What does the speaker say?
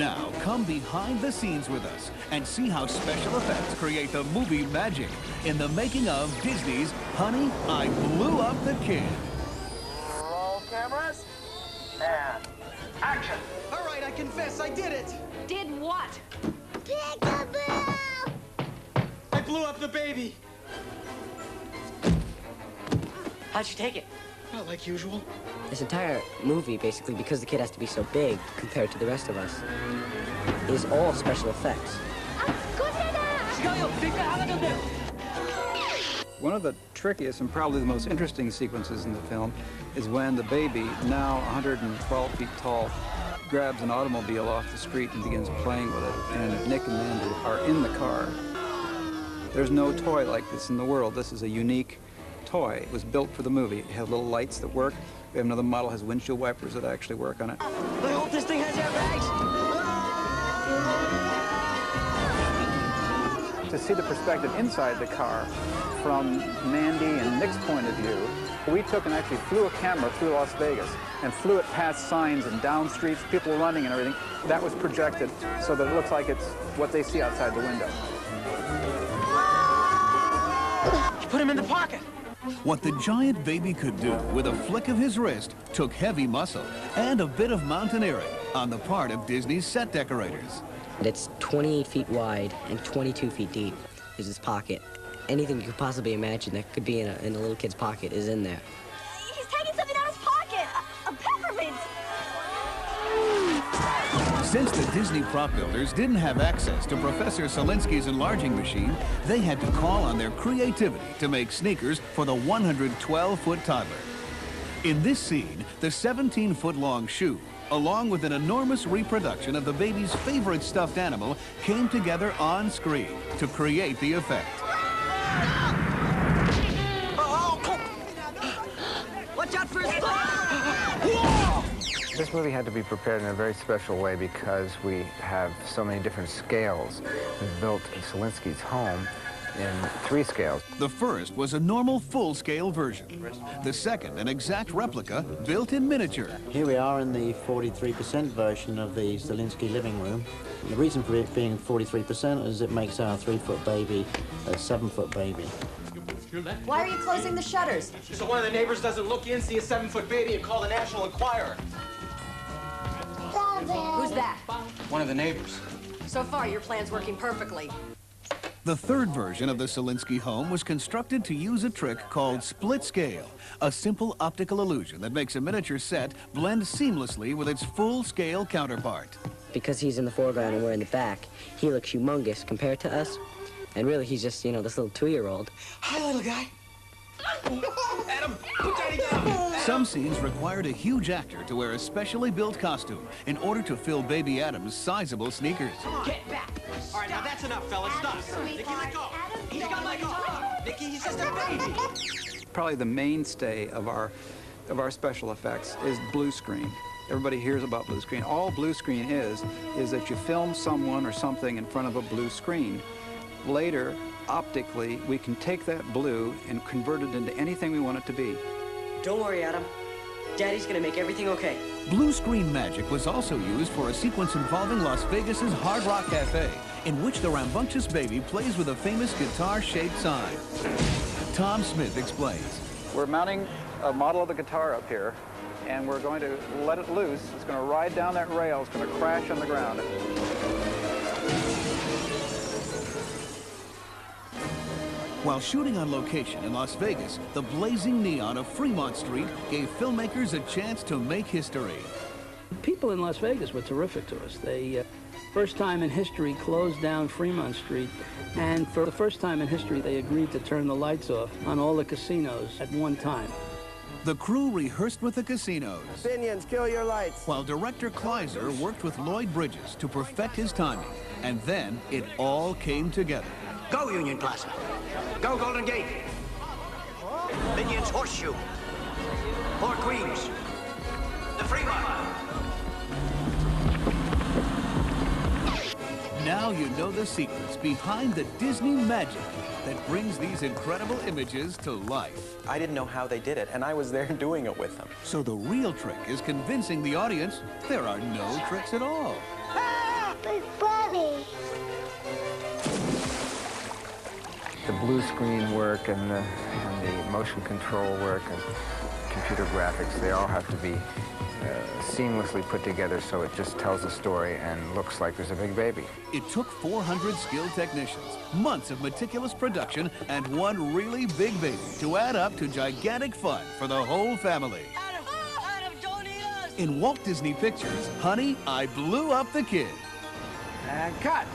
Now, come behind the scenes with us and see how special effects create the movie magic in the making of Disney's Honey, I Blew Up the Kid. Roll cameras, and action. All right, I confess, I did it. Did what? Peekaboo! I blew up the baby. How'd you take it? Not like usual. This entire movie, basically, because the kid has to be so big compared to the rest of us, is all special effects. One of the trickiest and probably the most interesting sequences in the film is when the baby, now 112 feet tall, grabs an automobile off the street and begins playing with it, and Nick and Mandy are in the car. There's no toy like this in the world. This is a unique toy. It was built for the movie. It had little lights that work. We have another model that has windshield wipers that actually work on it. I hope this thing has airbags. To see the perspective inside the car from Mandy and Nick's point of view, we took and actually flew a camera through Las Vegas and flew it past signs and down streets, people running and everything. That was projected so that it looks like it's what they see outside the window. You put him in the pocket. What the giant baby could do with a flick of his wrist took heavy muscle and a bit of mountaineering on the part of Disney's set decorators. It's 28 feet wide and 22 feet deep is this pocket. Anything you could possibly imagine that could be in a little kid's pocket is in there. He's taking something out of his pocket. A peppermint. Since the Disney prop builders didn't have access to Professor Selinsky's enlarging machine, they had to call on their creativity to make sneakers for the 112-foot toddler. In this scene, the 17-foot-long shoe, along with an enormous reproduction of the baby's favorite stuffed animal, came together on screen to create the effect. Watch out for his butt! This movie had to be prepared in a very special way because we have so many different scales. We built Selinsky's home in 3 scales. The first was a normal full-scale version. The second, an exact replica built in miniature. Here we are in the 43% version of the Zelinsky living room. The reason for it being 43% is it makes our 3-foot baby a 7-foot baby. Why are you closing the shutters? So one of the neighbors doesn't look in, see a 7-foot baby, and call the National Enquirer. Who's that? One of the neighbors. So far, your plan's working perfectly. The third version of the Selinsky home was constructed to use a trick called split scale, a simple optical illusion that makes a miniature set blend seamlessly with its full-scale counterpart. Because he's in the foreground and we're in the back, he looks humongous compared to us. And really, he's just, you know, this little 2-year-old. Hi, little guy. Adam, put Daddy down. Some scenes required a huge actor to wear a specially built costume in order to fill baby Adam's sizable sneakers. Get back. All right, now that's enough, fellas. Stop. Nikki, let go. He's got let go. Nikki, he's just a baby. Probably the mainstay of our special effects is blue screen. Everybody hears about blue screen. All blue screen is that you film someone or something in front of a blue screen. Later, optically, we can take that blue and convert it into anything we want it to be. Don't worry, Adam. Daddy's gonna make everything okay. Blue screen magic was also used for a sequence involving Las Vegas's Hard Rock Cafe, in which the rambunctious baby plays with a famous guitar-shaped sign. Tom Smith explains. We're mounting a model of the guitar up here, and we're going to let it loose. It's going to ride down that rail. It's going to crash on the ground. While shooting on location in Las Vegas, the blazing neon of Fremont Street gave filmmakers a chance to make history. People in Las Vegas were terrific to us. They, first time in history, closed down Fremont Street, and for the first time in history, they agreed to turn the lights off on all the casinos at one time. The crew rehearsed with the casinos, Opinions, kill your lights. while director Kleiser worked with Lloyd Bridges to perfect his timing. And then it all came together. Go, Union Plaza. Go, Golden Gate. Minions Horseshoe. Four Queens. The Fremont. Now you know the secrets behind the Disney magic that brings these incredible images to life. I didn't know how they did it, and I was there doing it with them. So the real trick is convincing the audience there are no tricks at all. Hey! Big Buddy. The blue screen work and the motion control work and computer graphics, they all have to be seamlessly put together so it just tells a story and looks like there's a big baby. It took 400 skilled technicians, months of meticulous production, and one really big baby to add up to gigantic fun for the whole family. Adam, don't eat us! In Walt Disney Pictures, Honey, I Blew Up the Kid. And cut.